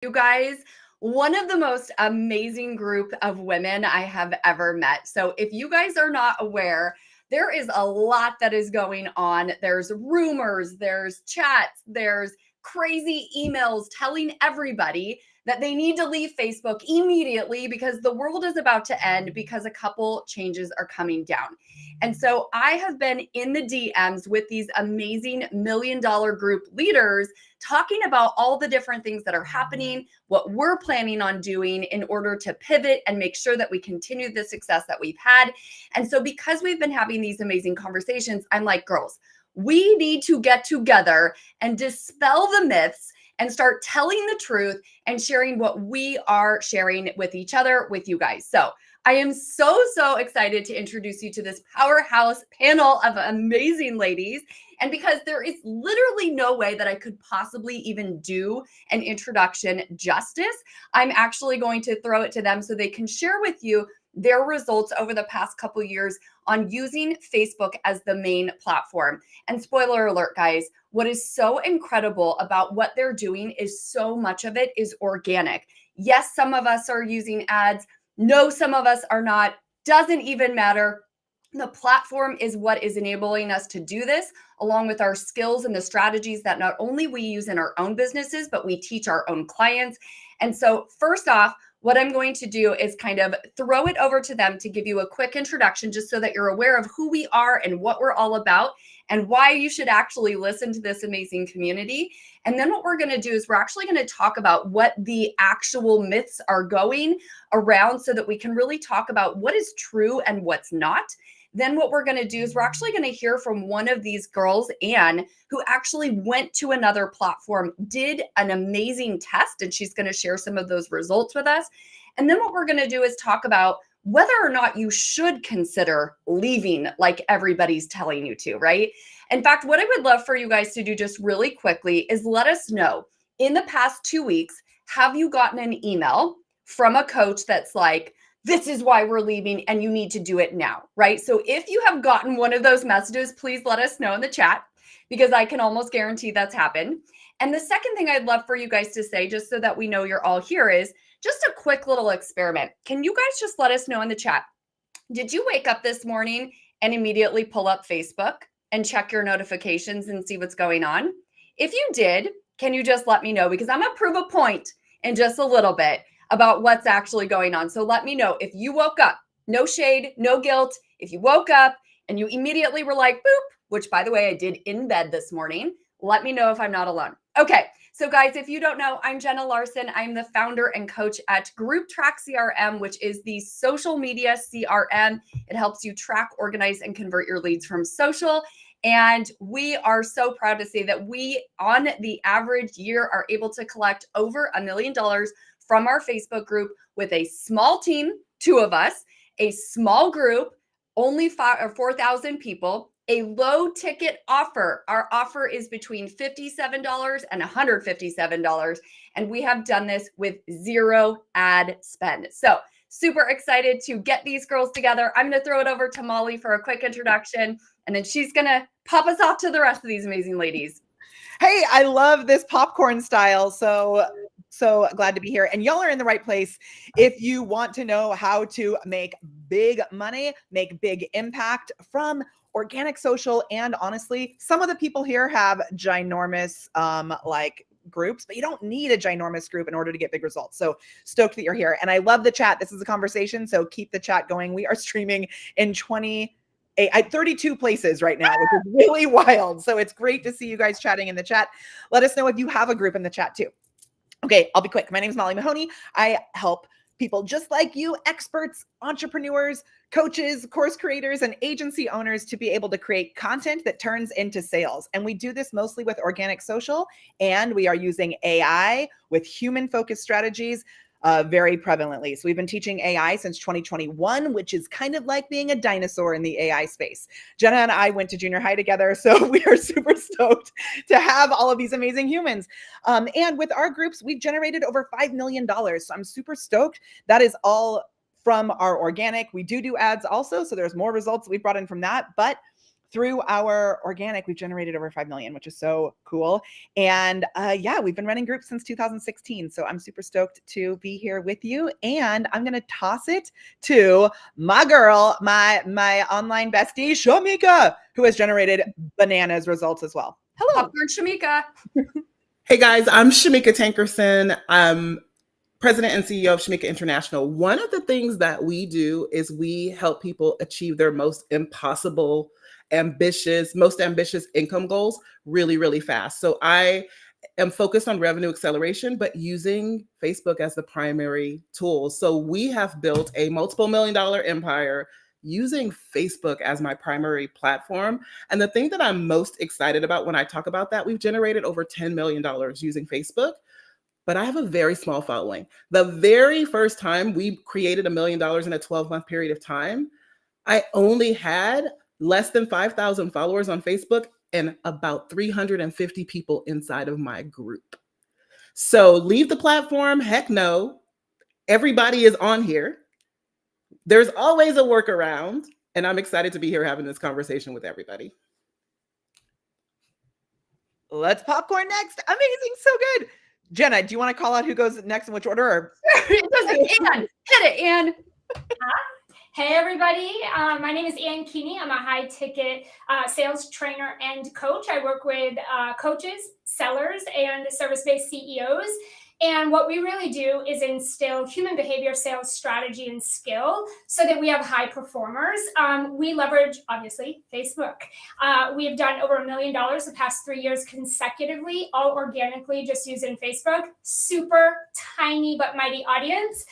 You guys, one of the most amazing group of women I have ever met. So if you guys are not aware, there is a lot that is going on. There's rumors, there's chats, there's crazy emails telling everybody that they need to leave Facebook immediately because the world is about to end because a couple changes are coming down. And so I have been in the DMs with these amazing $1 million group leaders talking about all the different things that are happening, what we're planning on doing in order to pivot and make sure that we continue the success that we've had. And so because we've been having these amazing conversations, I'm like, girls, we need to get together and dispel the myths and start telling the truth and sharing what we are sharing with each other, with you guys. So I am so excited to introduce you to this powerhouse panel of amazing ladies. And because there is literally no way that I could possibly even do an introduction justice, I'm actually going to throw it to them so they can share with you their results over the past couple years on using Facebook as the main platform. And spoiler alert, guys, what is so incredible about what they're doing is so much of it is organic. Yes, some of us are using ads. No, some of us are not. Doesn't even matter. The platform is what is enabling us to do this, along with our skills and the strategies that not only we use in our own businesses, but we teach our own clients. And so first off, what I'm going to do is kind of throw it over to them to give you a quick introduction, just so that you're aware of who we are and what we're all about and why you should actually listen to this amazing community. And then what we're going to do is we're actually going to talk about what the actual myths are going around so that we can really talk about what is true and what's not. Then what we're going to do is we're actually going to hear from one of these girls, Anne, who actually went to another platform, did an amazing test, and she's going to share some of those results with us. And then what we're going to do is talk about whether or not you should consider leaving like everybody's telling you to, right? In fact, what I would love for you guys to do just really quickly is let us know, in the past 2 weeks, have you gotten an email from a coach that's like, this is why we're leaving and you need to do it now, right? So if you have gotten one of those messages, please let us know in the chat, because I can almost guarantee that's happened. And the second thing I'd love for you guys to say, just so that we know you're all here, is just a quick little experiment. Can you guys just let us know in the chat, did you wake up this morning and immediately pull up Facebook and check your notifications and see what's going on? If you did, can you just let me know? Because I'm gonna prove a point in just a little bit about what's actually going on. So let me know if you woke up, no shade, no guilt. If you woke up and you immediately were like, boop, which by the way, I did in bed this morning, let me know if I'm not alone. Okay, so guys, if you don't know, I'm Jenna Larson. I'm the founder and coach at Group Track CRM, which is the social media CRM. It helps you track, organize, and convert your leads from social. And we are so proud to say that we, on the average year, are able to collect over $1 million from our Facebook group with a small team, 2 of us, a small group, only 4,000 people, a low ticket offer. Our offer is between $57 and $157. And we have done this with 0 ad spend. So super excited to get these girls together. I'm going to throw it over to Molly for a quick introduction, and then she's going to pop us off to the rest of these amazing ladies. Hey, I love this popcorn style. So glad to be here. And y'all are in the right place. If you want to know how to make big money, make big impact from organic social, and honestly, some of the people here have ginormous groups, but you don't need a ginormous group in order to get big results. So stoked that you're here. And I love the chat. This is a conversation, so keep the chat going. We are streaming in 32 places right now, which is really wild. So it's great to see you guys chatting in the chat. Let us know if you have a group in the chat too. Okay, I'll be quick. My name is Molly Mahoney. I help people just like you, experts, entrepreneurs, coaches, course creators, and agency owners to be able to create content that turns into sales. And we do this mostly with organic social, and we are using AI with human-focused strategies very prevalently. So we've been teaching AI since 2021, which is kind of like being a dinosaur in the AI space. Jenna and I went to junior high together, so we are super stoked to have all of these amazing humans. And with our groups, we've generated over $5 million. So I'm super stoked. That is all from our organic. We do ads also, so there's more results we've brought in from that. But through our organic, we've generated over 5 million, which is so cool. And yeah, we've been running groups since 2016. So I'm super stoked to be here with you. And I'm going to toss it to my girl, my online bestie, Shamika, who has generated bananas results as well. Hello. Popcorn Shamika. Hey guys, I'm Shamika Tankerson. I'm President and CEO of Shamika International. One of the things that we do is we help people achieve their most ambitious income goals really, really fast. So I am focused on revenue acceleration, but using Facebook as the primary tool. So we have built a multiple $1 million empire using Facebook as my primary platform. And the thing that I'm most excited about when I talk about that, we've generated over $10 million using Facebook, but I have a very small following. The very first time we created $1 million in a 12-month period of time, I only had less than 5,000 followers on Facebook and about 350 people inside of my group. So leave the platform, heck no. Everybody is on here. There's always a workaround, and I'm excited to be here having this conversation with everybody. Let's popcorn next. Amazing. So good. Jenna, do you want to call out who goes next in which order? Or? It doesn't. Ann, hit it, Ann. Hey everybody, my name is Ann Keeney. I'm a high ticket sales trainer and coach. I work with coaches, sellers, and service-based CEOs. And what we really do is instill human behavior, sales strategy, and skill so that we have high performers. We leverage, obviously, Facebook. We have done over $1 million the past 3 years consecutively, all organically, just using Facebook. Super tiny but mighty audience.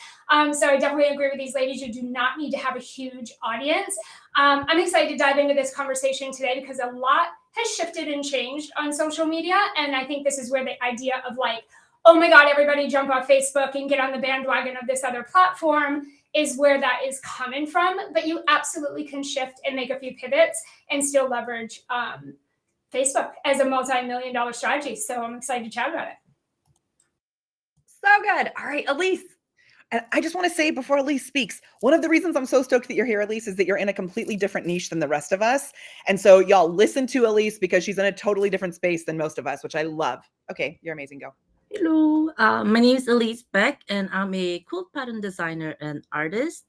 So I definitely agree with these ladies. You do not need to have a huge audience. I'm excited to dive into this conversation today because a lot has shifted and changed on social media. And I think this is where the idea of like, oh my God, everybody jump off Facebook and get on the bandwagon of this other platform is where that is coming from. But you absolutely can shift and make a few pivots and still leverage Facebook as a multi-million-dollar strategy. So I'm excited to chat about it. So good. All right, Elise. And I just want to say before Elise speaks, one of the reasons I'm so stoked that you're here, Elise, is that you're in a completely different niche than the rest of us. And so y'all listen to Elise because she's in a totally different space than most of us, which I love. Okay, you're amazing. Go. Hello, my name is Elise Beck, and I'm a quilt pattern designer and artist.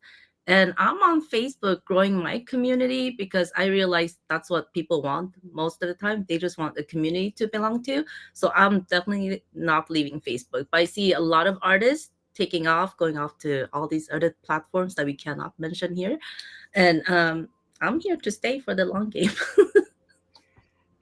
And I'm on Facebook growing my community because I realize that's what people want most of the time. They just want a community to belong to. So I'm definitely not leaving Facebook. But I see a lot of artists taking off, going off to all these other platforms that we cannot mention here. And I'm here to stay for the long game.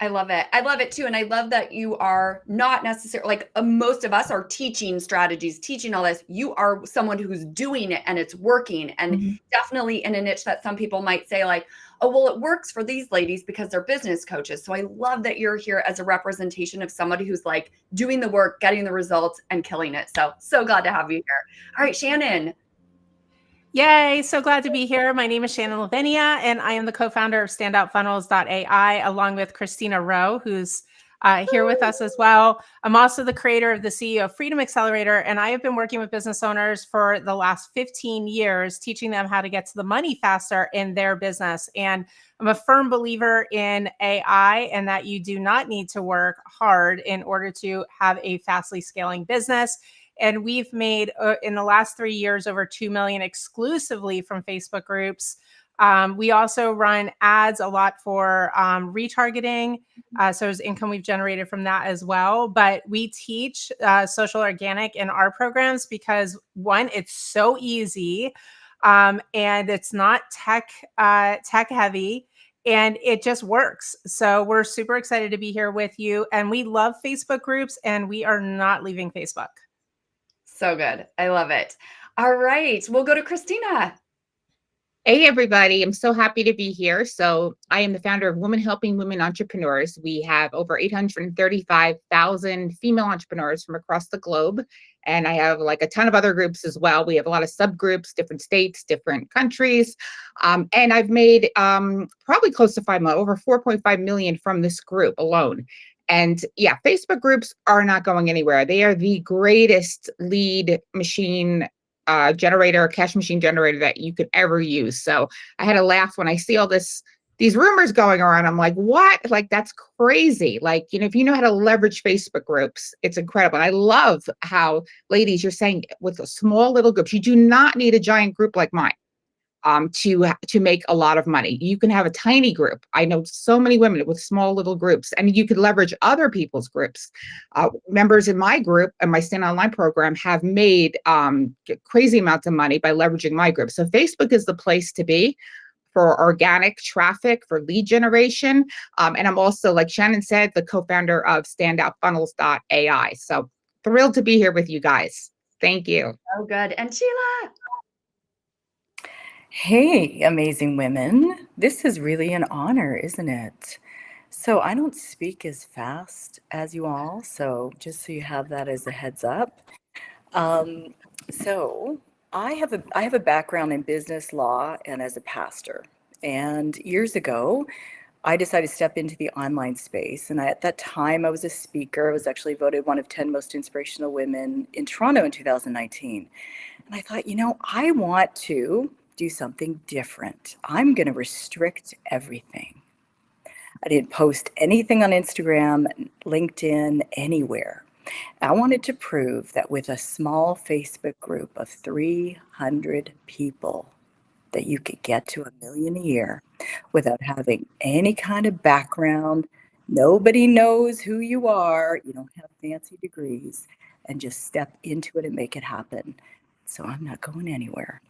I love it. I love it too. And I love that you are not necessarily like most of us are teaching strategies, teaching all this. You are someone who's doing it and it's working, and definitely in a niche that some people might say like, oh, well, it works for these ladies because they're business coaches. So I love that you're here as a representation of somebody who's like doing the work, getting the results and killing it. So glad to have you here. All right, Shannon. Yay, so glad to be here. My name is Shannon Lavinia, and I am the co-founder of StandOutFunnels.ai, along with Christina Rowe, who's here with us as well. I'm also the creator of the CEO of Freedom Accelerator, and I have been working with business owners for the last 15 years, teaching them how to get to the money faster in their business. And I'm a firm believer in AI and that you do not need to work hard in order to have a fastly scaling business. And we've made in the last 3 years over 2 million exclusively from Facebook groups. We also run ads a lot for retargeting. So there's income we've generated from that as well. But we teach social organic in our programs because one, it's so easy and it's not tech heavy. And it just works. So we're super excited to be here with you. And we love Facebook groups and we are not leaving Facebook. So good. I love it. All right. We'll go to Christina. Hey, everybody. I'm so happy to be here. So I am the founder of Women Helping Women Entrepreneurs. We have over 835,000 female entrepreneurs from across the globe. And I have like a ton of other groups as well. We have a lot of subgroups, different states, different countries. And I've made probably close to 5 million, over 4.5 million from this group alone. And yeah, Facebook groups are not going anywhere. They are the greatest lead machine generator, cash machine generator that you could ever use. So I had a laugh when I see all this these rumors going around. I'm like, what? Like, that's crazy. Like, if you know how to leverage Facebook groups, it's incredible. And I love how, ladies, you're saying with the small little groups, you do not need a giant group like mine to make a lot of money. You can have a tiny group. I know so many women with small little groups, and you could leverage other people's groups. Members in my group and my Stand Online program have made crazy amounts of money by leveraging my group. So Facebook is the place to be for organic traffic, for lead generation. And I'm also, like Shannon said, the co-founder of standoutfunnels.ai. So thrilled to be here with you guys. Thank you. Oh, good. And Sheila. Hey, amazing women. This is really an honor, isn't it? So I don't speak as fast as you all, so just so you have that as a heads up. So I have a background in business law and as a pastor. And years ago, I decided to step into the online space. And at that time, I was a speaker. I was actually voted one of 10 most inspirational women in Toronto in 2019. And I thought, I want to do something different. I'm going to restrict everything. I didn't post anything on Instagram, LinkedIn, anywhere. I wanted to prove that with a small Facebook group of 300 people, that you could get to $1 million a year without having any kind of background. Nobody knows who you are. You don't have fancy degrees, and just step into it and make it happen. So I'm not going anywhere.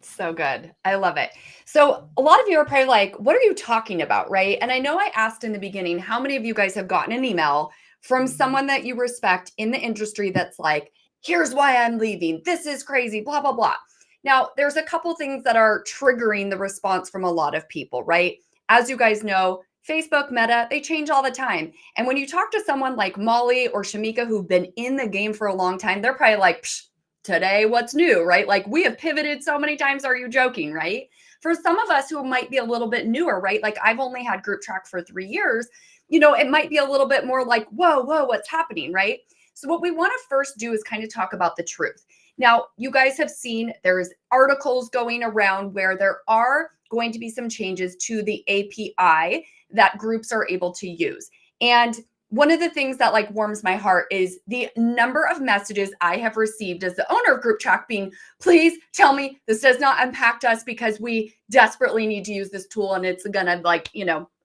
So good. I love it. So a lot of you are probably like, what are you talking about? Right. And I know I asked in the beginning, how many of you guys have gotten an email from someone that you respect in the industry that's like, here's why I'm leaving. This is crazy, blah, blah, blah. Now, there's a couple things that are triggering the response from a lot of people, right? As you guys know, Facebook, Meta, they change all the time. And when you talk to someone like Molly or Shamika, who've been in the game for a long time, they're probably like, psh, today, what's new, right? Like, we have pivoted so many times. Are you joking, right? For some of us who might be a little bit newer, right? Like, I've only had Group Track for 3 years. It might be a little bit more like, whoa, what's happening, right? So what we want to first do is kind of talk about the truth. Now, you guys have seen there's articles going around where there are going to be some changes to the API that groups are able to use. And one of the things that like warms my heart is the number of messages I have received as the owner of Group Track being, please tell me this does not impact us because we desperately need to use this tool and it's gonna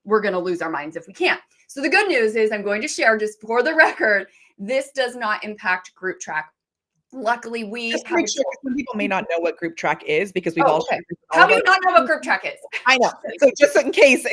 we're gonna lose our minds if we can't. So the good news is I'm going to share, just for the record, this does not impact Group Track. Luckily, we just make sure some people may not know what Group Track is because we've all. Okay. How do you not know what Group Track is? I know. So just in case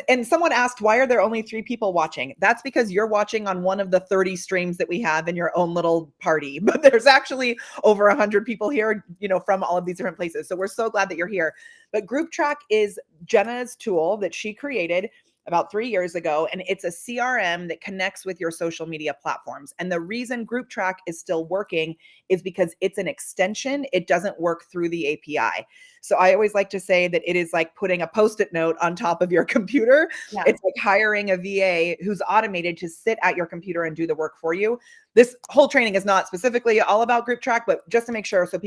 and someone asked, why are there only 3 people watching? That's because you're watching on one of the 30 streams that we have in your own little party, but there's actually over 100 people here, from all of these different places. So we're so glad that you're here. But Group Track is Jenna's tool that she created about 3 years ago, and it's a CRM that connects with your social media platforms. And the reason Group Track is still working is because it's an extension. It doesn't work through the API. So I always like to say that it is like putting a Post-it note on top of your computer. Yeah. It's like hiring a VA who's automated to sit at your computer and do the work for you. This whole training is not specifically all about Group Track, but just to make sure, so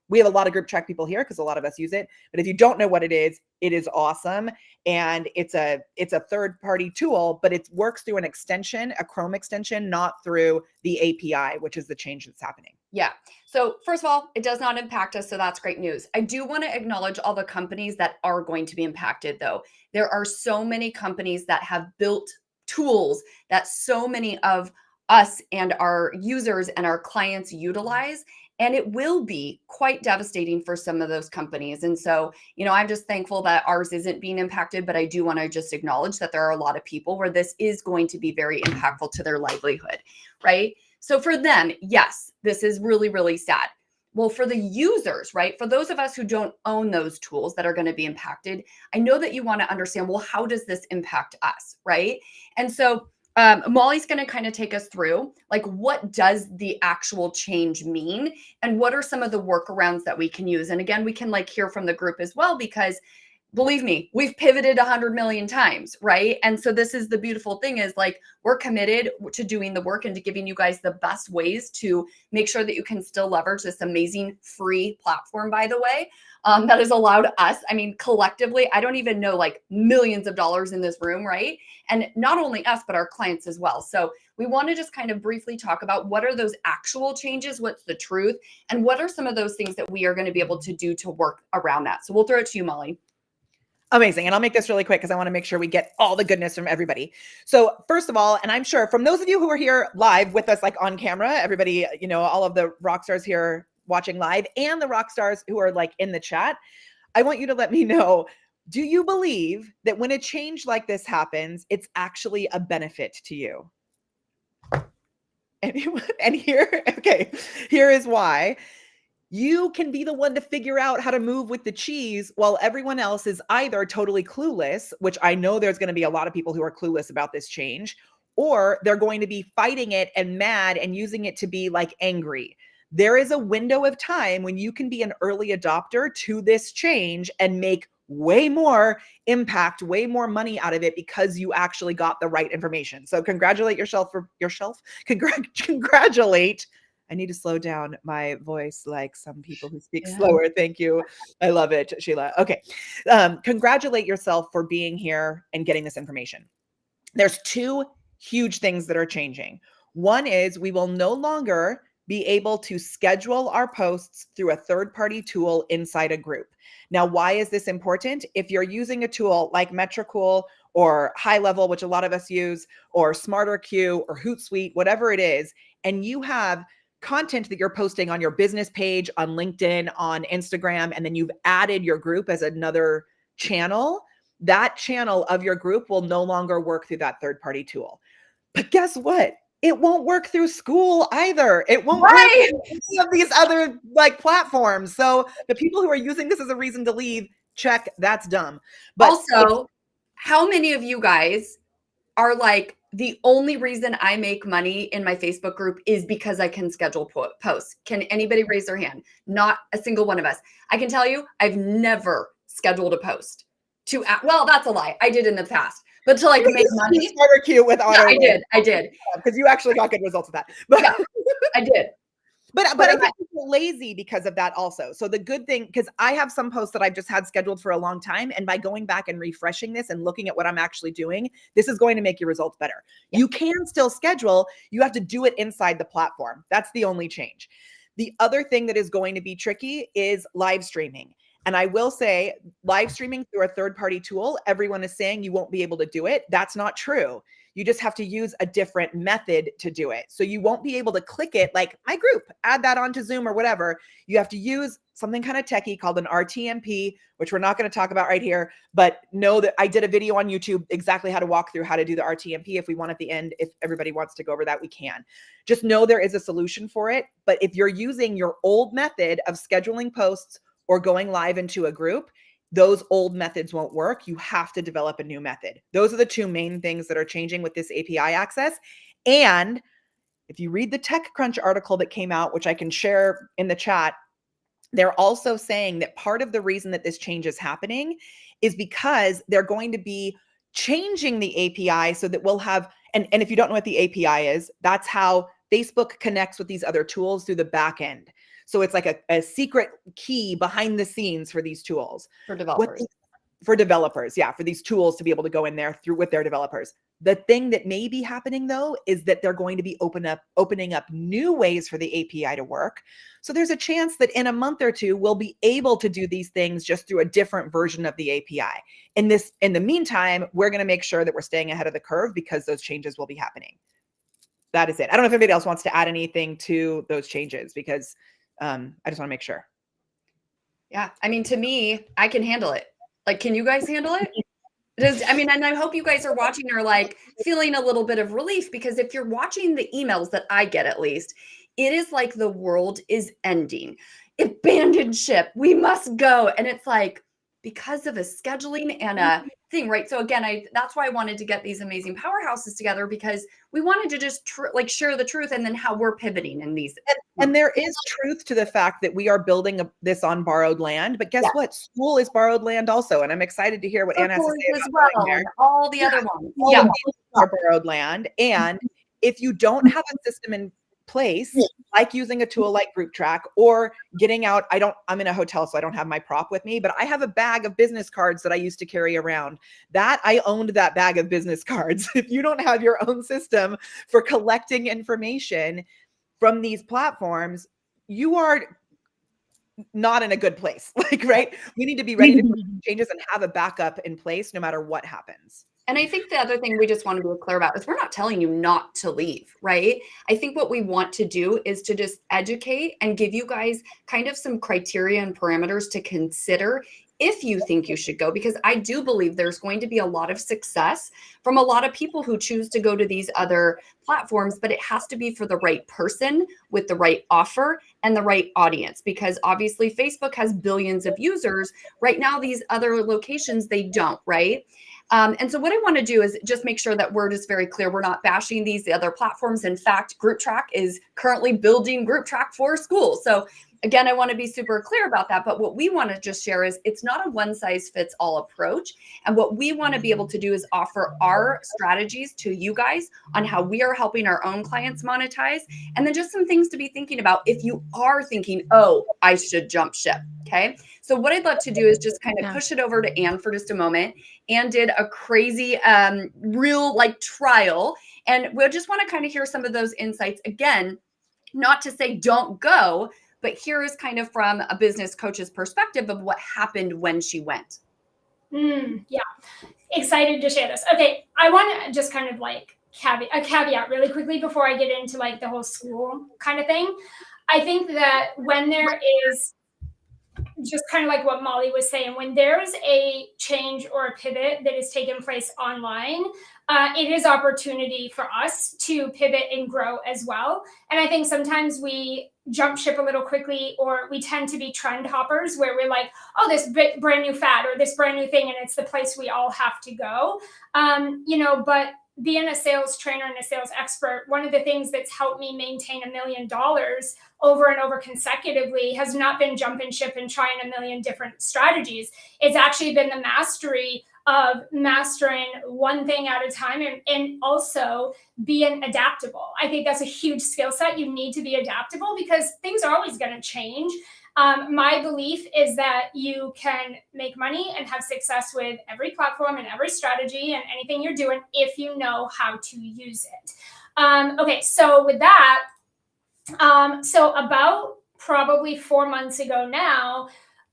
we have a lot of Group Track people here because a lot of us use it. But if you don't know what it is awesome. And it's a third-party tool, but it works through an extension, a Chrome extension, not through the API, which is the change that's happening. Yeah. So first of all, it does not impact us. So that's great news. I do want to acknowledge all the companies that are going to be impacted, though. There are so many companies that have built tools that so many of us and our users and our clients utilize. And it will be quite devastating for some of those companies. And so, I'm just thankful that ours isn't being impacted, but I do want to just acknowledge that there are a lot of people where this is going to be very impactful to their livelihood, right? So for them, yes, this is really, really sad. Well, for the users, right? For those of us who don't own those tools that are going to be impacted, I know that you want to understand, well, how does this impact us, right? And so Molly's going to kind of take us through, like, what does the actual change mean? And what are some of the workarounds that we can use? And again, we can hear from the group as well, because believe me, we've pivoted 100 million times, right? And so this is the beautiful thing is like, we're committed to doing the work and to giving you guys the best ways to make sure that you can still leverage this amazing free platform, by the way, that has allowed us, I mean, collectively, I don't even know, like millions of dollars in this room, right? And not only us, but our clients as well. So we want to just kind of briefly talk about what are those actual changes, what's the truth, and what are some of those things that we are going to be able to do to work around that. So we'll throw it to you, Molly. Amazing. And I'll make this really quick because I want to make sure we get all the goodness from everybody. So first of all, and I'm sure from those of you who are here live with us, like on camera, everybody, you know, all of the rock stars here watching live and the rock stars who are like in the chat, I want you to let me know, do you believe that when a change like this happens, it's actually a benefit to you? And here, okay, here is why. You can be the one to figure out how to move with the cheese while everyone else is either totally clueless, which I know there's going to be a lot of people who are clueless about this change, or they're going to be fighting it and mad and using it to be like angry. There is a window of time when you can be an early adopter to this change and make way more impact, way more money out of it because you actually got the right information. So congratulate yourself for yourself. Congratulate. I need to slow down my voice like some people who speak slower. Thank you. I love it, Sheila. Okay. Congratulate yourself for being here and getting this information. There's two huge things that are changing. One is we will no longer be able to schedule our posts through a third-party tool inside a group. Now, why is this important? If you're using a tool like Metricool or High Level, which a lot of us use, or SmarterQ or Hootsuite, whatever it is, and you have content that you're posting on your business page, on LinkedIn, on Instagram, and then you've added your group as another channel, that channel of your group will no longer work through that third-party tool. But guess what? It won't work through school either. It won't work through any of these other like platforms. So the people who are using this as a reason to leave, check, that's dumb. But also, how many of you guys are like, the only reason I make money in my Facebook group is because I can schedule posts? Can anybody raise their hand? Not a single one of us. I can tell you, I've never scheduled a post to, well, that's a lie. I did in the past, but to like make money. SmarterQ with auto. Yeah, I did. Because you actually got good results with that. But yeah, I did. But I think people lazy because of that also. So the good thing, because I have some posts that I've just had scheduled for a long time. And by going back and refreshing this and looking at what I'm actually doing, this is going to make your results better. Yeah. You can still schedule. You have to do it inside the platform. That's the only change. The other thing that is going to be tricky is live streaming. And I will say live streaming through a third-party tool, everyone is saying you won't be able to do it. That's not true. You just have to use a different method to do it. So you won't be able to click it like my group, add that onto Zoom or whatever. You have to use something kind of techie called an RTMP, which we're not going to talk about right here, but know that I did a video on YouTube exactly how to walk through how to do the RTMP. If we want at the end, if everybody wants to go over that, we can. Just know there is a solution for it. But if you're using your old method of scheduling posts or going live into a group, those old methods won't work. You have to develop a new method. Those are the two main things that are changing with this API access. And if you read the TechCrunch article that came out, which I can share in the chat, they're also saying that part of the reason that this change is happening is because they're going to be changing the API so that we'll have, and if you don't know what the API is, that's how Facebook connects with these other tools through the back end. So it's like a secret key behind the scenes for these tools. For developers. For developers, yeah, for these tools to be able to go in there through with their developers. The thing that may be happening though is that they're going to be opening up new ways for the API to work. So there's a chance that in a month or two, we'll be able to do these things just through a different version of the API. In the meantime, we're going to make sure that we're staying ahead of the curve because those changes will be happening. That is it. I don't know if anybody else wants to add anything to those changes because I just want to make sure. Yeah. I mean, to me, I can handle it. Like, can you guys handle it? And I hope you guys are watching or like feeling a little bit of relief, because if you're watching the emails that I get, at least, it is like the world is ending. Abandoned ship. We must go. And it's like, because of a scheduling and a thing, right? So again, that's why I wanted to get these amazing powerhouses together, because we wanted to just like share the truth and then how we're pivoting in these. And there is truth to the fact that we are building this on borrowed land, but guess what? School is borrowed land also. And I'm excited to hear what Anna has to say as about well, there. and all the other ones. All of these are borrowed land. And if you don't have a system in place, like using a tool like Group Track or getting out, I'm in a hotel, so I don't have my prop with me, but I have a bag of business cards that I used to carry around. That I owned that bag of business cards. If you don't have your own system for collecting information from these platforms, you are not in a good place. Like, right? We need to be ready to make changes and have a backup in place no matter what happens. And I think the other thing we just want to be clear about is we're not telling you not to leave, right? I think what we want to do is to just educate and give you guys kind of some criteria and parameters to consider if you think you should go, because I do believe there's going to be a lot of success from a lot of people who choose to go to these other platforms, but it has to be for the right person with the right offer and the right audience, because obviously Facebook has billions of users. Right now, these other locations, they don't, right? And so what I want to do is just make sure that we're just very clear. We're not bashing the other platforms. In fact, Group Track is currently building Group Track for schools. So again, I want to be super clear about that. But what we want to just share is it's not a one size fits all approach. And what we want to be able to do is offer our strategies to you guys on how we are helping our own clients monetize. And then just some things to be thinking about if you are thinking, oh, I should jump ship. Okay. So what I'd love to do is just kind of push it over to Anne for just a moment. Anne did a crazy, real like trial. And we'll just want to kind of hear some of those insights. Again, not to say don't go, but here is kind of from a business coach's perspective of what happened when she went. Yeah, excited to share this. Okay, I want to just kind of like caveat really quickly before I get into like the whole school kind of thing. I think that when there is just kind of like what Molly was saying, when there's a change or a pivot that is taking place online, it is opportunity for us to pivot and grow as well. And I think sometimes we jump ship a little quickly, or we tend to be trend hoppers where we're like, oh, this brand new fad or this brand new thing, and it's the place we all have to go. But being a sales trainer and a sales expert, one of the things that's helped me maintain $1 million over and over consecutively has not been jumping ship and trying a million different strategies. It's actually been the mastery of mastering one thing at a time, and also being adaptable. I think that's a huge skill set. You need to be adaptable because things are always going to change. My belief is that you can make money and have success with every platform and every strategy and anything you're doing if you know how to use it. Okay, so with that, so about probably 4 months ago now,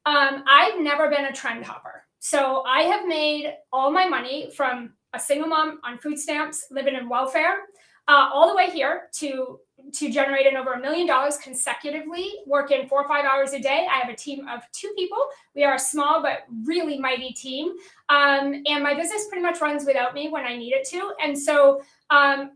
I've never been a trend hopper. So I have made all my money from a single mom on food stamps, living in welfare, all the way here to generating over $1 million consecutively, working 4 or 5 hours a day. I have a team of 2 people. We are a small but really mighty team. And my business pretty much runs without me when I need it to. And so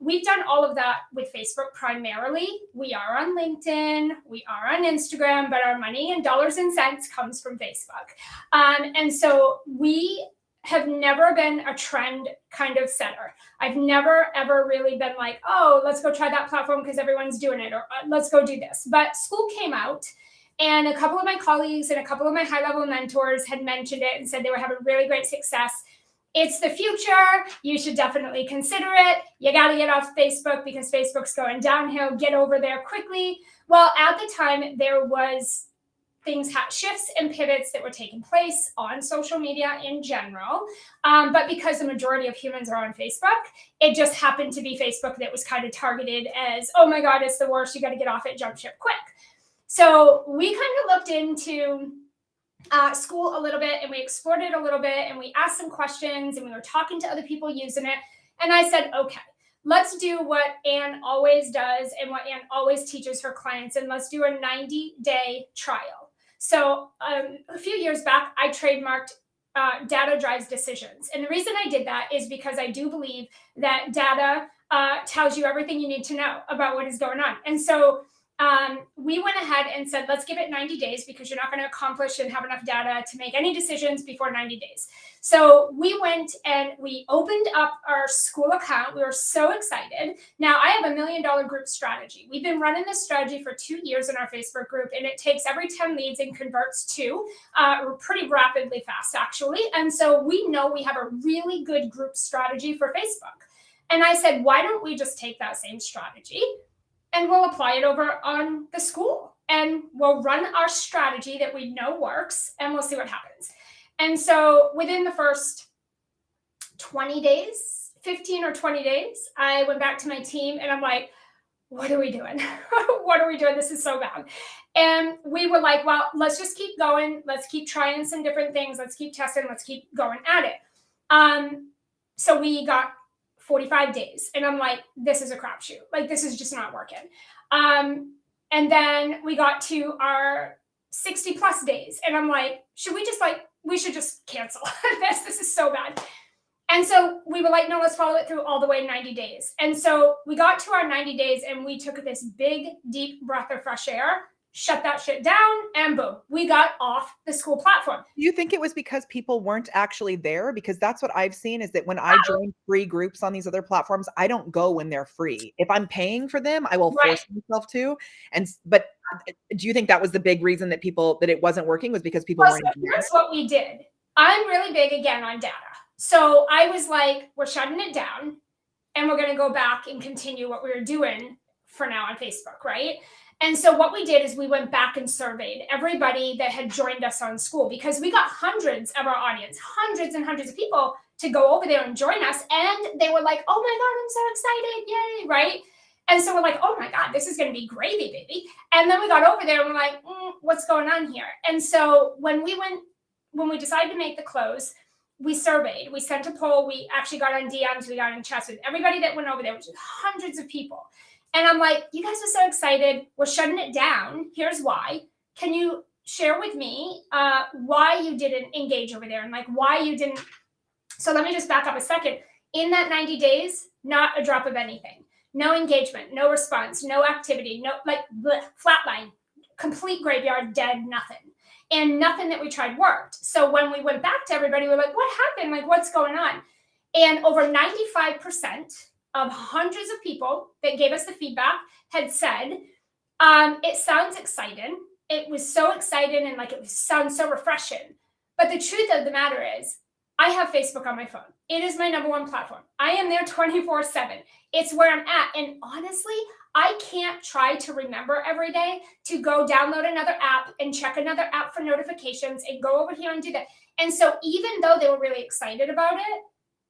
we've done all of that with Facebook primarily. We are on LinkedIn, we are on Instagram, but our money in dollars and cents comes from Facebook. And so we have never been a trend kind of setter. I've never, ever really been like, oh, let's go try that platform because everyone's doing it, or let's go do this. But school came out, and a couple of my colleagues and a couple of my high-level mentors had mentioned it and said they were having really great success. It's the future. You should definitely consider it. You got to get off Facebook because Facebook's going downhill. Get over there quickly. Well, at the time, there was shifts and pivots that were taking place on social media in general. But because the majority of humans are on Facebook, it just happened to be Facebook that was kind of targeted as, oh my God, it's the worst. You got to get off it, jump ship quick. So we kind of looked into school a little bit, and we explored it a little bit, and we asked some questions, and we were talking to other people using it. And I said, okay, let's do what Anne always does and what Anne always teaches her clients, and let's do a 90-day trial. So a few years back, I trademarked data drives decisions. And the reason I did that is because I do believe that data tells you everything you need to know about what is going on. And so we went ahead and said, let's give it 90 days because you're not going to accomplish and have enough data to make any decisions before 90 days. So we went and we opened up our school account. We were so excited. Now I have $1 million group strategy. We've been running this strategy for 2 years in our Facebook group, and it takes every 10 leads and converts 2 pretty rapidly fast, actually. And so we know we have a really good group strategy for Facebook. And I said, why don't we just take that same strategy and we'll apply it over on the school, and we'll run our strategy that we know works, and we'll see what happens. And so within the first 20 days, 15 or 20 days, I went back to my team and I'm like, what are we doing? What are we doing? This is so bad. And we were like, well, let's just keep going. Let's keep trying some different things. Let's keep testing. Let's keep going at it. So we got 45 days. And I'm like, this is a crapshoot. Like, this is just not working. And then we got to our 60 plus days. And I'm like, we should just cancel this. This is so bad. And so we were like, no, let's follow it through all the way 90 days. And so we got to our 90 days and we took this big, deep breath of fresh air, shut that shit down, and boom, we got off the school platform. Do you think it was because people weren't actually there? Because that's what I've seen, is that when I join free groups on these other platforms, I don't go when they're free. If I'm paying for them, I will force myself to. But do you think that was the big reason that it wasn't working, was because people weren't? So here's what we did. I'm really big again on data. So I was like, we're shutting it down and we're going to go back and continue what we were doing for now on Facebook, right? And so what we did is we went back and surveyed everybody that had joined us on school, because we got hundreds of our audience, hundreds and hundreds of people to go over there and join us. And they were like, oh my God, I'm so excited. Yay, right? And so we're like, oh my God, this is going to be gravy, baby. And then we got over there and we're like, what's going on here? And so when we decided to make the close, we surveyed, we sent a poll, we actually got on DMs, we got in chats with everybody that went over there, which is hundreds of people. And I'm like, you guys are so excited. We're shutting it down. Here's why. Can you share with me why you didn't engage over there and like why you didn't? So let me just back up a second. In that 90 days, not a drop of anything. No engagement, no response, no activity, no flatline, complete graveyard, dead, nothing. And nothing that we tried worked. So when we went back to everybody, we're like, what happened? Like, what's going on? And over 95% of hundreds of people that gave us the feedback had said, it sounds exciting. It was so exciting and like it sounds so refreshing. But the truth of the matter is, I have Facebook on my phone. It is my #1 platform. I am there 24/7. It's where I'm at. And honestly, I can't try to remember every day to go download another app and check another app for notifications and go over here and do that. And so even though they were really excited about it,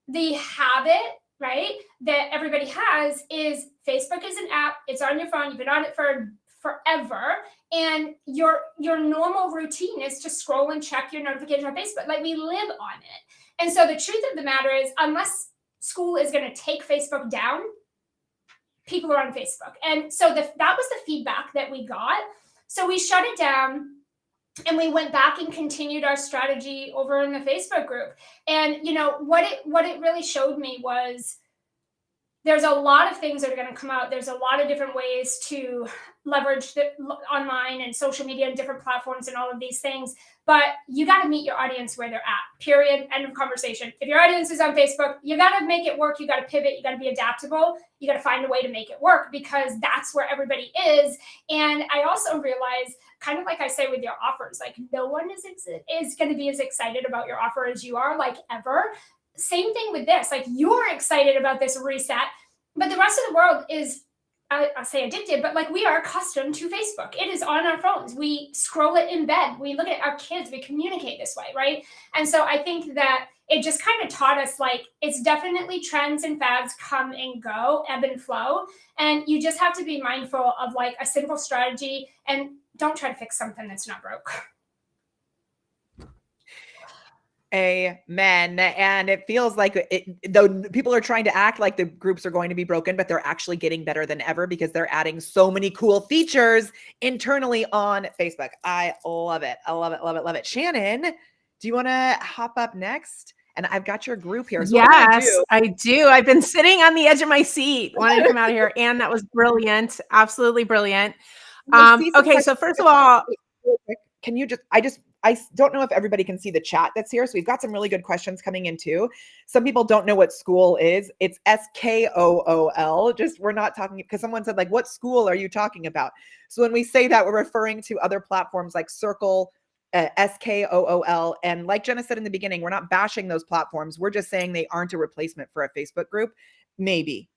the habit, right, that everybody has is Facebook is an app. It's on your phone. You've been on it for forever. And your normal routine is to scroll and check your notifications on Facebook. Like, we live on it. And so the truth of the matter is, unless school is going to take Facebook down, people are on Facebook. And so that was the feedback that we got. So we shut it down and we went back and continued our strategy over in the Facebook group. And you know what it really showed me was there's a lot of things that are going to come out. There's a lot of different ways to leverage the online and social media and different platforms and all of these things. But you got to meet your audience where they're at, period, end of conversation. If your audience is on Facebook, you got to make it work. You got to pivot. You got to be adaptable. You got to find a way to make it work, because that's where everybody is. And I also realize, kind of like I say with your offers, like no one is going to be as excited about your offer as you are, like ever. Same thing with this. Like, you're excited about this reset, but the rest of the world is, I'll say addicted, but like, we are accustomed to Facebook. It is on our phones. We scroll it in bed. We look at our kids. We communicate this way, right? And so I think that it just kind of taught us, like, it's definitely trends and fads come and go, ebb and flow. And you just have to be mindful of like a simple strategy, and don't try to fix something that's not broke. Amen. And it feels like though people are trying to act like the groups are going to be broken, but they're actually getting better than ever because they're adding so many cool features internally on Facebook. I love it. I love it. Love it. Love it. Shannon, do you want to hop up next? And I've got your group here. So yes, I do. I've been sitting on the edge of my seat wanting to come out here. And that was brilliant. Absolutely brilliant. I see some Okay, so questions. first of all, Real quick, can you don't know if everybody can see the chat that's here. So we've got some really good questions coming in too. Some people don't know what school is. It's SKOOL. Just we're not talking because someone said like, what school are you talking about? So when we say that, we're referring to other platforms like Circle, SKOOL. And like Jenna said in the beginning, we're not bashing those platforms. We're just saying they aren't a replacement for a Facebook group. Maybe.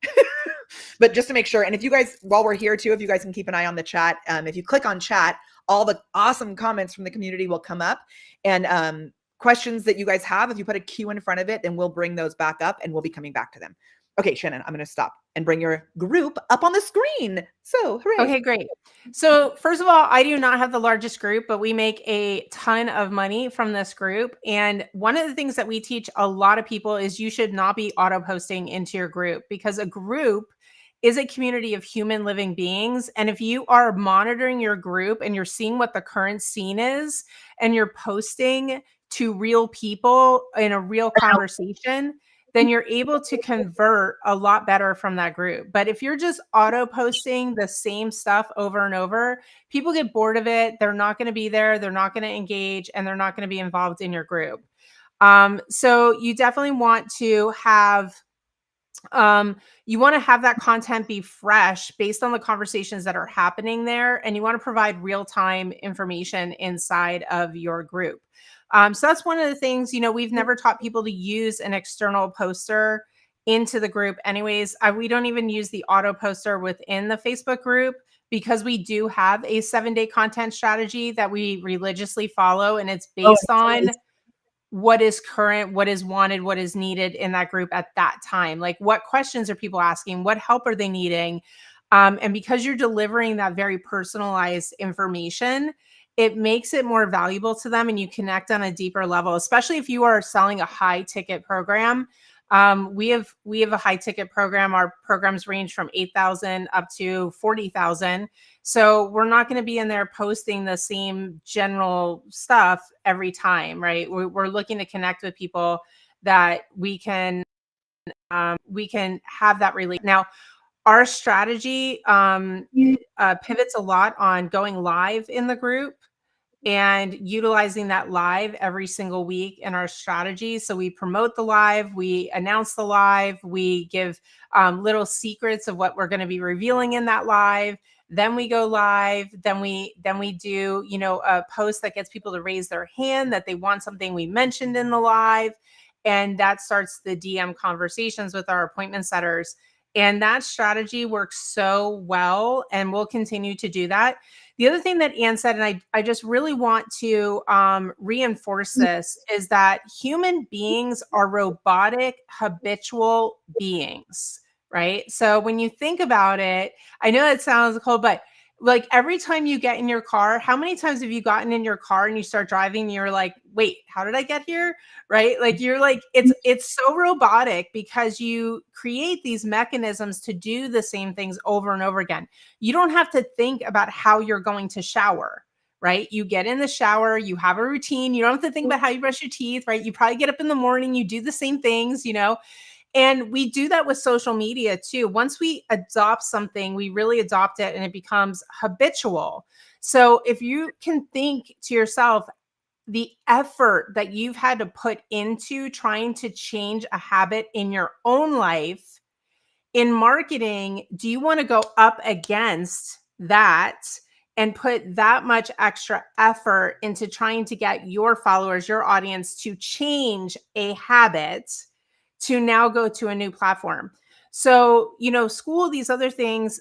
But just to make sure, and if you guys, while we're here too, if you guys can keep an eye on the chat, if you click on chat, all the awesome comments from the community will come up, and questions that you guys have, if you put a Q in front of it, then we'll bring those back up and we'll be coming back to them. Okay, Shannon, I'm going to stop and bring your group up on the screen. So hooray. okay, great. So first of all, I do not have the largest group, but we make a ton of money from this group. And one of the things that we teach a lot of people is you should not be auto posting into your group, because a group is a community of human living beings. And if you are monitoring your group and you're seeing what the current scene is and you're posting to real people in a real conversation, then you're able to convert a lot better from that group. But if you're just auto posting the same stuff over and over, people get bored of it. They're not going to be there. They're not going to engage, and they're not going to be involved in your group. So you definitely want to have that content be fresh based on the conversations that are happening there. And you want to provide real-time information inside of your group. So that's one of the things, we've never taught people to use an external poster into the group anyways. We don't even use the auto poster within the Facebook group, because we do have a 7-day content strategy that we religiously follow. And it's based on what is current, what is wanted, what is needed in that group at that time. Like, what questions are people asking? What help are they needing? And because you're delivering that very personalized information, it makes it more valuable to them, and you connect on a deeper level, especially if you are selling a high ticket program. We have a high ticket program. Our programs range from 8,000 up to 40,000. So we're not going to be in there posting the same general stuff every time, right? We're looking to connect with people that we can have that relate. Now, our strategy pivots a lot on going live in the group and utilizing that live every single week in our strategy. So we promote the live, we announce the live, we give little secrets of what we're going to be revealing in that live. Then we go live. Then we do, a post that gets people to raise their hand that they want something we mentioned in the live, and that starts the DM conversations with our appointment setters. And that strategy works so well, and we'll continue to do that. The other thing that Anne said, and I just really want to reinforce this, is that human beings are robotic, habitual beings, right? So when you think about it, I know it sounds cold, but like every time you get in your car, how many times have you gotten in your car and you start driving and you're like, wait, how did I get here? Right? Like you're like, it's so robotic because you create these mechanisms to do the same things over and over again. You don't have to think about how you're going to shower, right? You get in the shower, you have a routine. You don't have to think about how you brush your teeth, right? You probably get up in the morning, you do the same things, And we do that with social media too. Once we adopt something, we really adopt it and it becomes habitual. So if you can think to yourself, the effort that you've had to put into trying to change a habit in your own life, in marketing, do you want to go up against that and put that much extra effort into trying to get your followers, your audience to change a habit to now go to a new platform? So, school, these other things,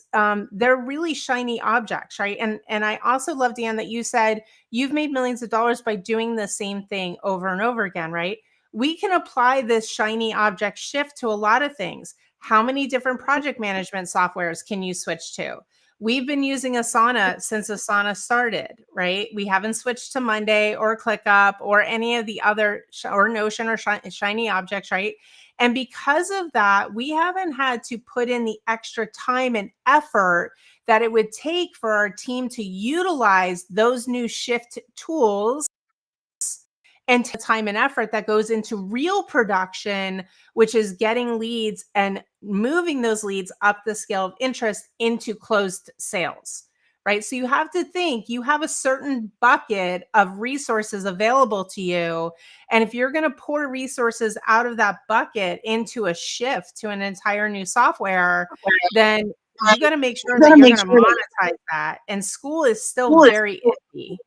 they're really shiny objects, right? And I also love, Dan, that you said you've made millions of dollars by doing the same thing over and over again, right? We can apply this shiny object shift to a lot of things. How many different project management softwares can you switch to? We've been using Asana since Asana started, right? We haven't switched to Monday or ClickUp or any of the other, or Notion or shiny objects, right? And because of that, we haven't had to put in the extra time and effort that it would take for our team to utilize those new shift tools and time and effort that goes into real production, which is getting leads and moving those leads up the scale of interest into closed sales, right? So you have to think you have a certain bucket of resources available to you. And if you're going to pour resources out of that bucket into a shift to an entire new software, then you got to make sure that you're going to monetize that. And school is still very iffy.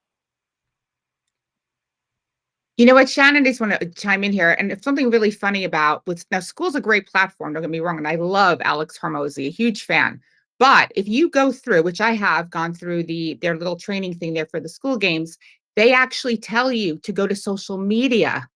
You know what, Shannon, I just want to chime in here. And if something really funny about with now, school's a great platform, don't get me wrong. And I love Alex Hormozy, a huge fan. But if you go through, which I have gone through their little training thing there for the school games, they actually tell you to go to social media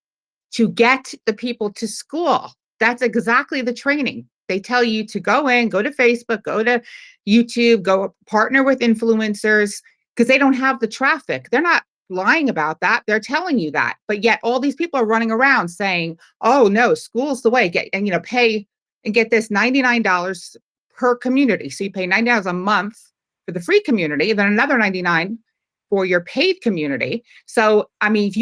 to get the people to school. That's exactly the training. They tell you to go in, go to Facebook, go to YouTube, go partner with influencers because they don't have the traffic. They're not lying about that. They're telling you that. But yet all these people are running around saying, oh no, school's the way. Get and pay and get this $99 per community. So you pay $90 a month for the free community, and then another $99 for your paid community. So, I mean,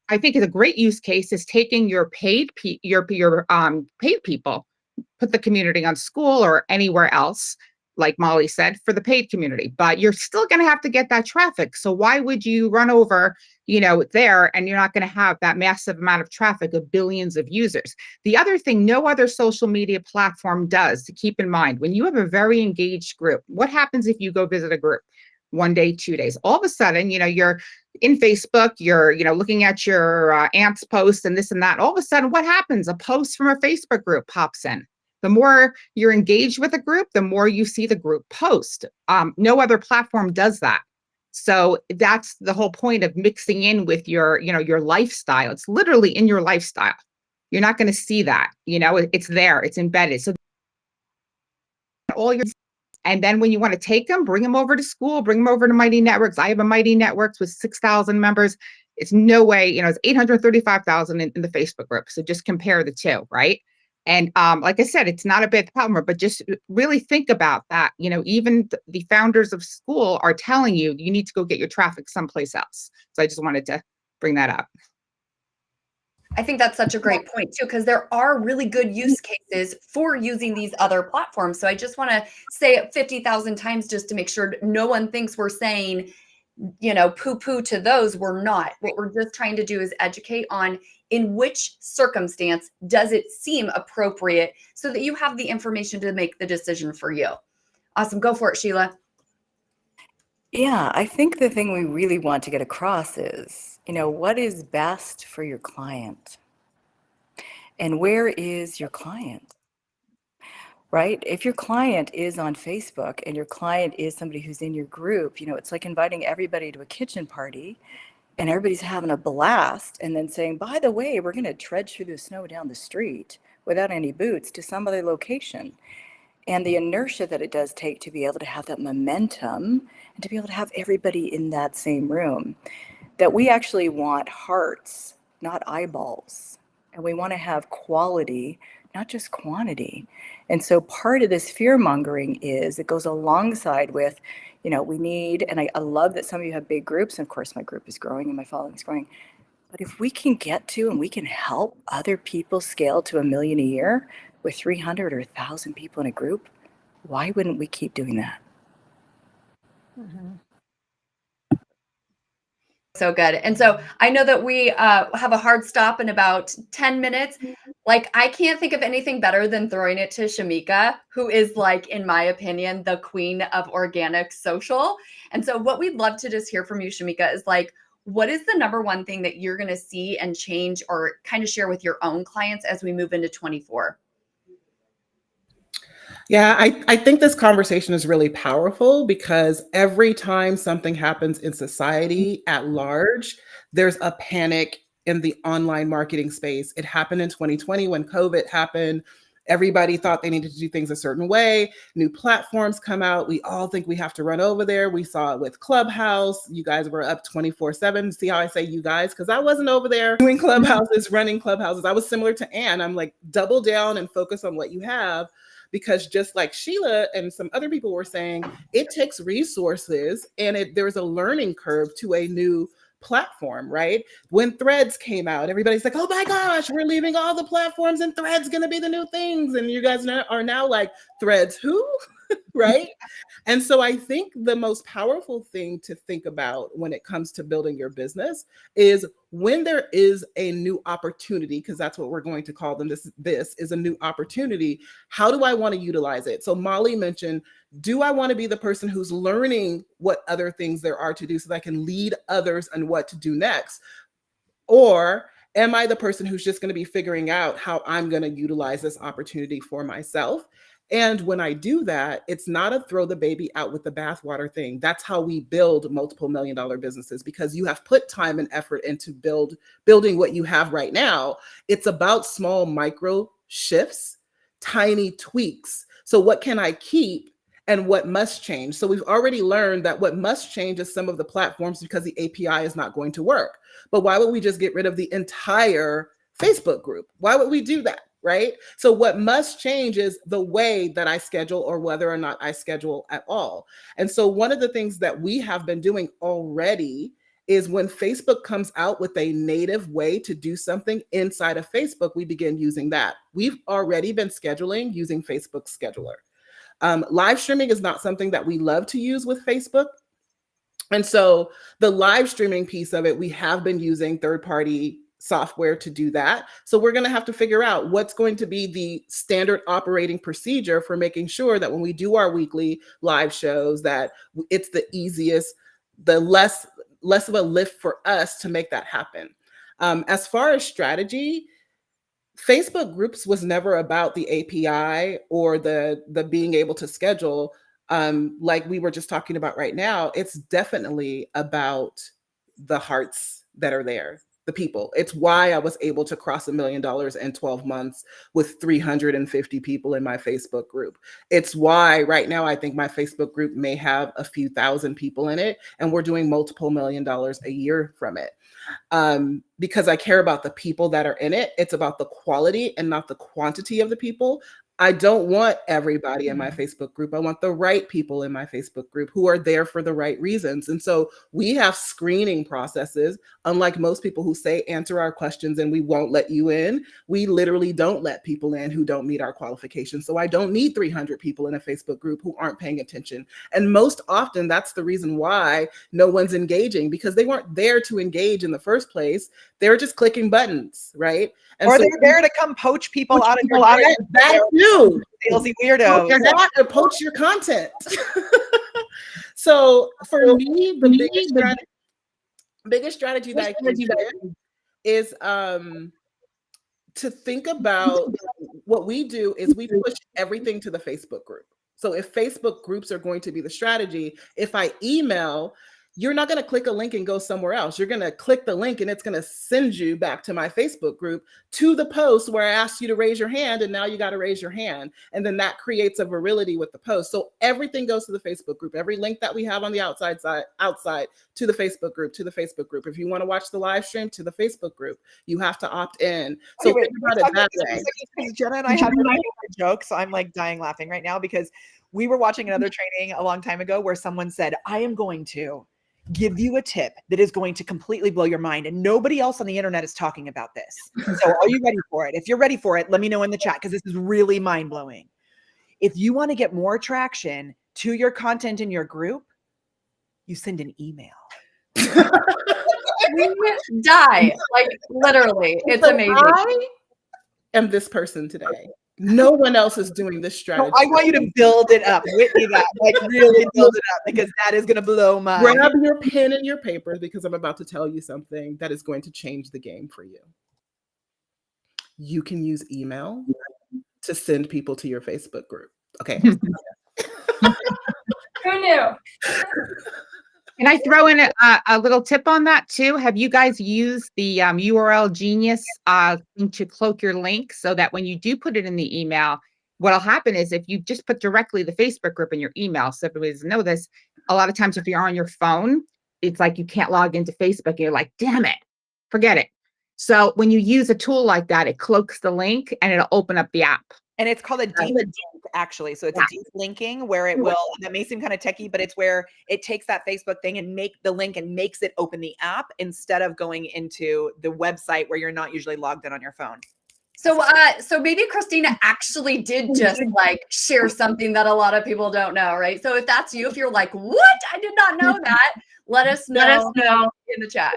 I think it's a great use case is taking your paid paid people, put the community on school or anywhere else, like Molly said, for the paid community. But you're still going to have to get that traffic. So why would you run over, there, and you're not going to have that massive amount of traffic of billions of users? The other thing, no other social media platform does, to keep in mind, when you have a very engaged group, what happens if you go visit a group? 1 day, 2 days, all of a sudden, you're in Facebook, you're, looking at your aunt's post and this and that. All of a sudden, what happens? A post from a Facebook group pops in. The more you're engaged with a group, the more you see the group post. No other platform does that. So that's the whole point of mixing in with your lifestyle. It's literally in your lifestyle. You're not going to see that, it's there, it's embedded. So all your And then when you want to take them, bring them over to school, bring them over to Mighty Networks. I have a Mighty Networks with 6,000 members. It's no way, it's 835,000 in the Facebook group. So just compare the two, right? And like I said, it's not a big problem, but just really think about that. Even the founders of school are telling you, you need to go get your traffic someplace else. So I just wanted to bring that up. I think that's such a great point too, because there are really good use cases for using these other platforms. So I just want to say it 50,000 times just to make sure no one thinks we're saying, poo-poo to those. We're not. What we're just trying to do is educate on in which circumstance does it seem appropriate so that you have the information to make the decision for you. Awesome. Go for it, Sheila. Yeah, I think the thing we really want to get across is, what is best for your client? And where is your client? Right? If your client is on Facebook and your client is somebody who's in your group, it's like inviting everybody to a kitchen party and everybody's having a blast and then saying, by the way, we're going to trudge through the snow down the street without any boots to some other location. And the inertia that it does take to be able to have that momentum and to be able to have everybody in that same room, that we actually want hearts, not eyeballs. And we want to have quality, not just quantity. And so part of this fear mongering is it goes alongside with, we need, and I love that some of you have big groups. And of course, my group is growing and my following is growing. But if we can get to and we can help other people scale to 1 million a year with 300 or 1,000 people in a group, why wouldn't we keep doing that? Mm-hmm. So good. And so I know that we have a hard stop in about 10 minutes. Like, I can't think of anything better than throwing it to Shamika, who is, like, in my opinion, the queen of organic social. And so what we'd love to just hear from you, Shamika, is like, what is the number one thing that you're going to see and change or kind of share with your own clients as we move into 24? Yeah, I think this conversation is really powerful because every time something happens in society at large, there's a panic in the online marketing space. It happened in 2020 when COVID happened. Everybody thought they needed to do things a certain way. New platforms come out. We all think we have to run over there. We saw it with Clubhouse. You guys were up 24/7. See how I say you guys? Because I wasn't over there doing Clubhouses, running Clubhouses. I was similar to Anne. I'm like, double down and focus on what you have. Because just like Sheila and some other people were saying, it takes resources and there's a learning curve to a new platform, right? When Threads came out, everybody's like, oh my gosh, we're leaving all the platforms and Threads gonna be the new things. And you guys are now like, Threads who? right? And so I think the most powerful thing to think about when it comes to building your business is when there is a new opportunity, because that's what we're going to call them. This is a new opportunity. How do I want to utilize it? So Molly mentioned, do I want to be the person who's learning what other things there are to do so that I can lead others on what to do next? Or am I the person who's just going to be figuring out how I'm going to utilize this opportunity for myself? And when I do that, it's not a throw the baby out with the bathwater thing. That's how we build multiple $1 million businesses, because you have put time and effort into building what you have right now. It's about small micro shifts, tiny tweaks. So what can I keep and what must change? So we've already learned that what must change is some of the platforms because the API is not going to work. But why would we just get rid of the entire Facebook group? Why would we do that? Right? So what must change is the way that I schedule, or whether or not I schedule at all. And so one of the things that we have been doing already is when Facebook comes out with a native way to do something inside of Facebook, we begin using that. We've already been scheduling using Facebook Scheduler. Live streaming is not something that we love to use with Facebook. And so the live streaming piece of it, we have been using third-party software to do that. So we're going to have to figure out what's going to be the standard operating procedure for making sure that when we do our weekly live shows, that it's the easiest, the less of a lift for us to make that happen. As far as strategy, Facebook groups was never about the API or the being able to schedule. Like we were just talking about right now, it's definitely about the hearts that are there, the people. It's why I was able to cross $1 million in 12 months with 350 people in my Facebook group. It's why right now I think my Facebook group may have a few thousand people in it, and we're doing multiple $1 million a year from it. Because I care about the people that are in it. It's about the quality and not the quantity of the people. I don't want everybody in my Facebook group. I want the right people in my Facebook group who are there for the right reasons. And so we have screening processes, unlike most people who say, answer our questions and we won't let you in. We literally don't let people in who don't meet our qualifications. So I don't need 300 people in a Facebook group who aren't paying attention. And most often that's the reason why no one's engaging, because they weren't there to engage in the first place. They were just clicking buttons, right? And or so they're there to come poach people out of your that too. salesy weirdos. They're not to poach your content. So for me, the biggest strategy that I can share is to think about what we do is we push everything to the Facebook group. So if Facebook groups are going to be the strategy, if I email, you're not going to click a link and go somewhere else. You're going to click the link and it's going to send you back to my Facebook group to the post where I asked you to raise your hand, and now you got to raise your hand. And then that creates a virility with the post. So everything goes to the Facebook group. Every link that we have on the outside to the Facebook group, If you want to watch the live stream, to the Facebook group, you have to opt in. So think about it that way. Jenna and I have a joke, so I'm like dying laughing right now, because we were watching another training a long time ago where someone said, I am going to give you a tip that is going to completely blow your mind, and nobody else on the internet is talking about this. So are you ready for it? If you're ready for it, let me know in the chat, because this is really mind-blowing. If you want to get more traction to your content in your group, you send an email. We die, like literally. It's amazing. I am this person today. No one else is doing this strategy. No, I want you to build it up. Whitney that. Like really build it up, because that is going to blow my mind. Grab your pen and your paper, because I'm about to tell you something that is going to change the game for you. You can use email to send people to your Facebook group. Okay. Who knew? Can I throw in a little tip on that too? Have you guys used the URL Genius to cloak your link, so that when you do put it in the email, what'll happen is if you just put directly the Facebook group in your email, so everybody doesn't know this, a lot of times if you're on your phone, it's like you can't log into Facebook and you're like, damn it, forget it. So when you use a tool like that, it cloaks the link and it'll open up the app. And it's called a deep link, actually. So it's a deep linking where it will, that may seem kind of techie, but it's where it takes that Facebook thing and make the link and makes it open the app instead of going into the website where you're not usually logged in on your phone. So maybe Christina actually did just like share something that a lot of people don't know, right? So if that's you, if you're like, what? I did not know that, let us know in the chat.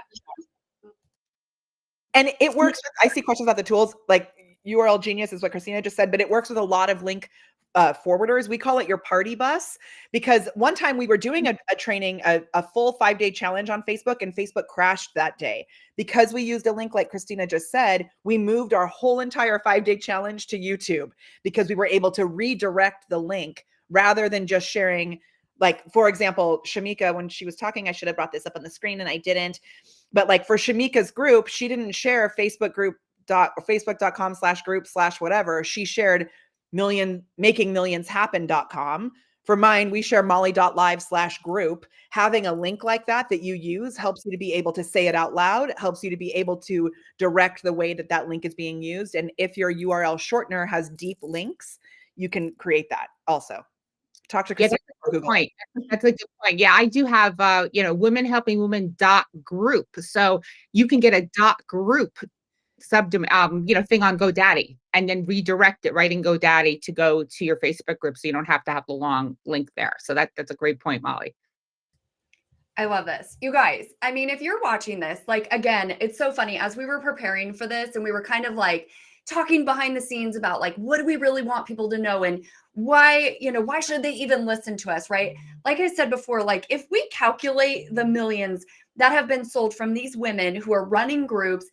And it works. I see questions about the tools, like URL Genius is what Christina just said, but it works with a lot of link forwarders. We call it your party bus, because one time we were doing a training, a full 5-day challenge on Facebook, and Facebook crashed that day. Because we used a link like Christina just said, we moved our whole entire 5-day challenge to YouTube, because we were able to redirect the link rather than just sharing. Like, for example, Shamika, when she was talking, I should have brought this up on the screen and I didn't. But like for Shamika's group, she didn't share facebook.com/group/whatever. She shared makingmillionshappen.com. For mine, we share molly.live/group. Having a link like that you use helps you to be able to say it out loud, helps you to be able to direct the way that link is being used. And if your URL shortener has deep links, you can create that also. Talk to Christina. That's a good point. That's a good point. Yeah, I do have women helping women .group. So you can get a .group thing on GoDaddy and then redirect it right in GoDaddy to go to your Facebook group, so you don't have to have the long link there. So that's a great point, Molly. I love this. You guys, I mean, if you're watching this, like, again, it's so funny. As we were preparing for this and we were kind of like talking behind the scenes about like, what do we really want people to know and why should they even listen to us, right? Like I said before, like if we calculate the millions that have been sold from these women who are running groups,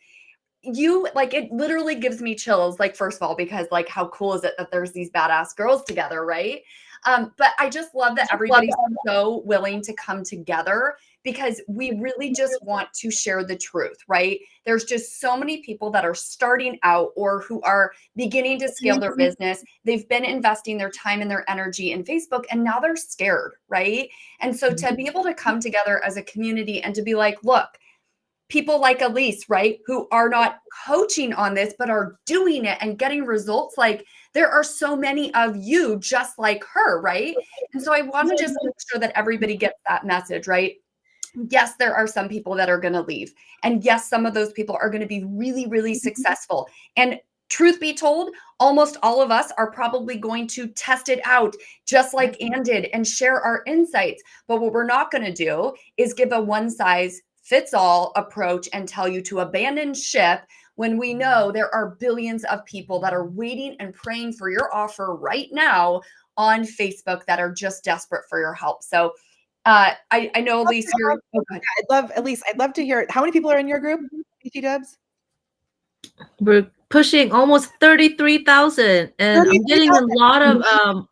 it literally gives me chills. Like, first of all, because like, how cool is it that there's these badass girls together, right? But I just love that everybody's so willing to come together, because we really just want to share the truth, right? There's just so many people that are starting out or who are beginning to scale their business. They've been investing their time and their energy in Facebook, and now they're scared, right? And so to be able to come together as a community and to be like, look, people like Elise, right, who are not coaching on this, but are doing it and getting results. Like, there are so many of you just like her, right? And so I want to just make sure that everybody gets that message, right? Yes, there are some people that are going to leave. And yes, some of those people are going to be really, really successful. And truth be told, almost all of us are probably going to test it out, just like Ann did, and share our insights. But what we're not going to do is give a one-size-fits-all approach and tell you to abandon ship, when we know there are billions of people that are waiting and praying for your offer right now on Facebook that are just desperate for your help. So I know, Elise, you're. I'd love to hear it. How many people are in your group, BT Dubs? We're pushing almost 33,000, and I'm getting a lot of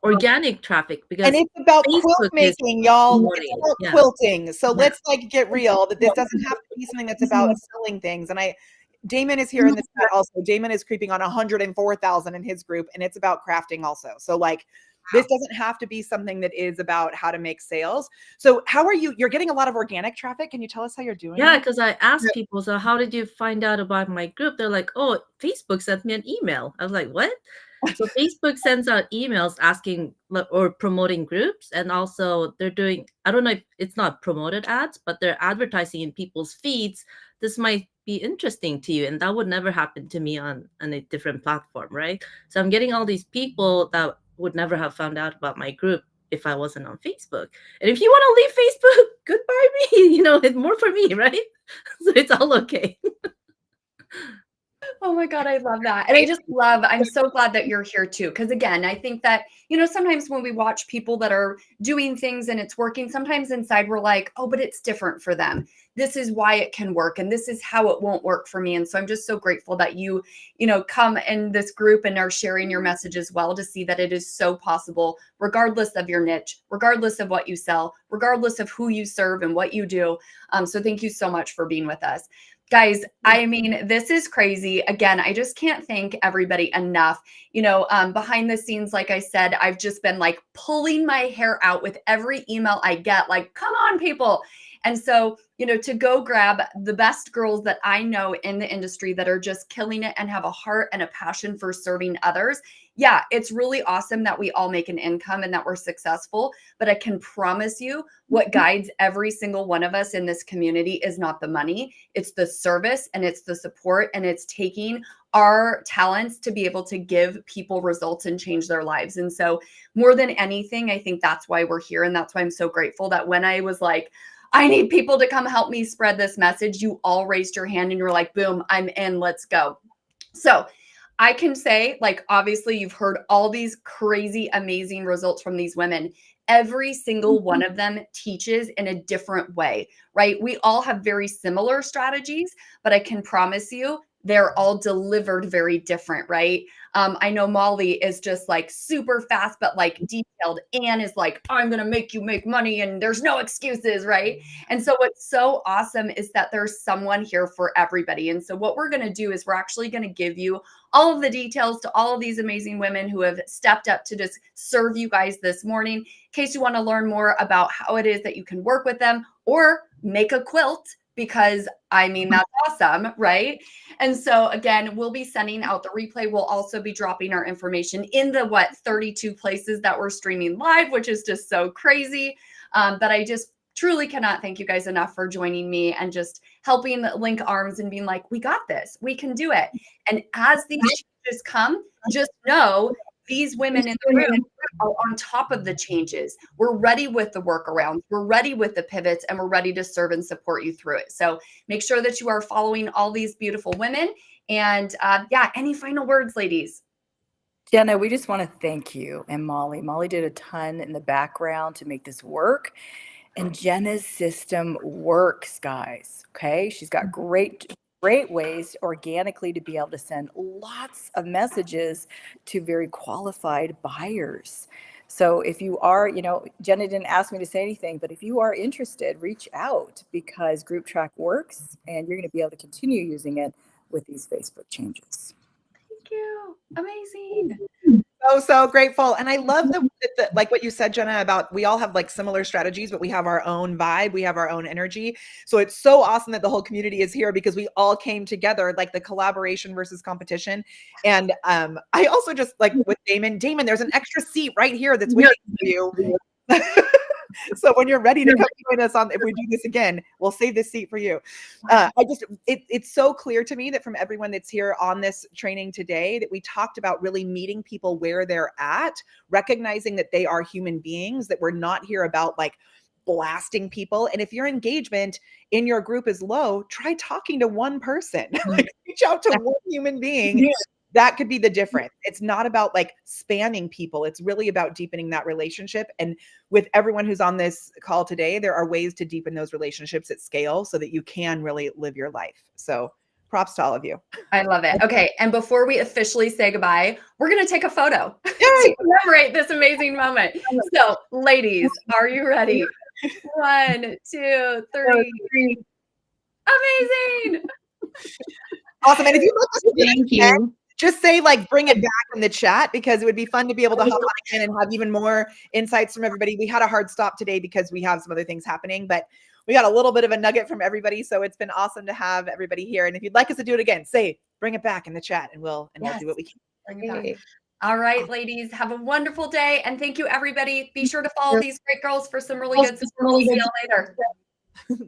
organic traffic, because and it's about Facebook quilt making, y'all. promoting It's about it. Yeah. quilting. So let's like get real, that this doesn't have to be something that's about selling things. And Damon is here in the chat also. Damon is creeping on 104,000 in his group, and it's about crafting also. So like, this doesn't have to be something that is about how to make sales. So how are you're getting a lot of organic traffic. Can you tell us how you're doing? Yeah, because I asked people, so how did you find out about my group? They're like, oh, Facebook sent me an email. I was like, what? So Facebook sends out emails asking or promoting groups, and also they're doing, I don't know if it's not promoted ads, but they're advertising in people's feeds. This might be interesting to you, and that would never happen to me on a different platform, right? So I'm getting all these people that would never have found out about my group if I wasn't on Facebook. And if you want to leave Facebook, goodbye me. It's more for me, right? So it's all okay. Oh my God, I love that. And I'm so glad that you're here too. Because again, I think that, sometimes when we watch people that are doing things and it's working, sometimes inside we're like, oh, but it's different for them. This is why it can work. And this is how it won't work for me. And so I'm just so grateful that you come in this group and are sharing your message as well, to see that it is so possible, regardless of your niche, regardless of what you sell, regardless of who you serve and what you do. So thank you so much for being with us. Guys, I mean, this is crazy. Again, I just can't thank everybody enough. Behind the scenes, like I said, I've just been like pulling my hair out with every email I get, like, come on, people. And so, to go grab the best girls that I know in the industry that are just killing it and have a heart and a passion for serving others. Yeah, it's really awesome that we all make an income and that we're successful, but I can promise you what guides every single one of us in this community is not the money, it's the service and it's the support and it's taking our talents to be able to give people results and change their lives. And so more than anything, I think that's why we're here. And that's why I'm so grateful that when I was like, I need people to come help me spread this message, you all raised your hand and you're like, boom, I'm in, let's go. So I can say, like, obviously you've heard all these crazy, amazing results from these women. Every single one of them teaches in a different way, right? We all have very similar strategies, but I can promise you they're all delivered very different, right? I know Molly is just like super fast, but like detailed. Anne is like, I'm going to make you make money and there's no excuses, right? And so what's so awesome is that there's someone here for everybody. And so what we're going to do is we're actually going to give you all of the details to all of these amazing women who have stepped up to just serve you guys this morning. In case you want to learn more about how it is that you can work with them or make a quilt, because I mean, that's awesome, right? And so again, we'll be sending out the replay. We'll also be dropping our information in the 32 places that we're streaming live, which is just so crazy. But I just truly cannot thank you guys enough for joining me and just helping link arms and being like, we got this, we can do it. And as these changes come, just know these women in the room are on top of the changes. We're ready with the workarounds. We're ready with the pivots, and we're ready to serve and support you through it. So make sure that you are following all these beautiful women. And yeah, any final words, ladies? Jenna, we just want to thank you and Molly. Molly did a ton in the background to make this work. And Jenna's system works, guys. Okay. She's got great ways organically to be able to send lots of messages to very qualified buyers. So if you are, Jenna didn't ask me to say anything, but if you are interested, reach out because Group Track works and you're going to be able to continue using it with these Facebook changes. Thank you. Amazing. So grateful. And I love the like what you said, Jenna, about we all have like similar strategies, but we have our own vibe. We have our own energy. So it's so awesome that the whole community is here because we all came together, like the collaboration versus competition. And I also just like with Damon, there's an extra seat right here that's waiting for you. So when you're ready to come join us if we do this again, we'll save this seat for you. It's so clear to me that from everyone that's here on this training today, that we talked about really meeting people where they're at, recognizing that they are human beings, that we're not here about like blasting people. And if your engagement in your group is low, try talking to one person, like reach out to one human being. Yeah. That could be the difference. It's not about like spamming people. It's really about deepening that relationship. And with everyone who's on this call today, there are ways to deepen those relationships at scale so that you can really live your life. So props to all of you. I love it. Okay. And before we officially say goodbye, we're going to take a photo to commemorate this amazing moment. So ladies, are you ready? 1, 2, 3. Amazing. Awesome. And if you look, thank you. Just say like, bring it back in the chat because it would be fun to be able to hop on again and have even more insights from everybody. We had a hard stop today because we have some other things happening, but we got a little bit of a nugget from everybody. So it's been awesome to have everybody here. And if you'd like us to do it again, say, bring it back in the chat and we'll do what we can. Bring it back. All right, ladies, have a wonderful day. And thank you, everybody. Be sure to follow these great girls for some really good support. We'll see y'all later.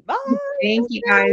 Bye. Thank you, guys.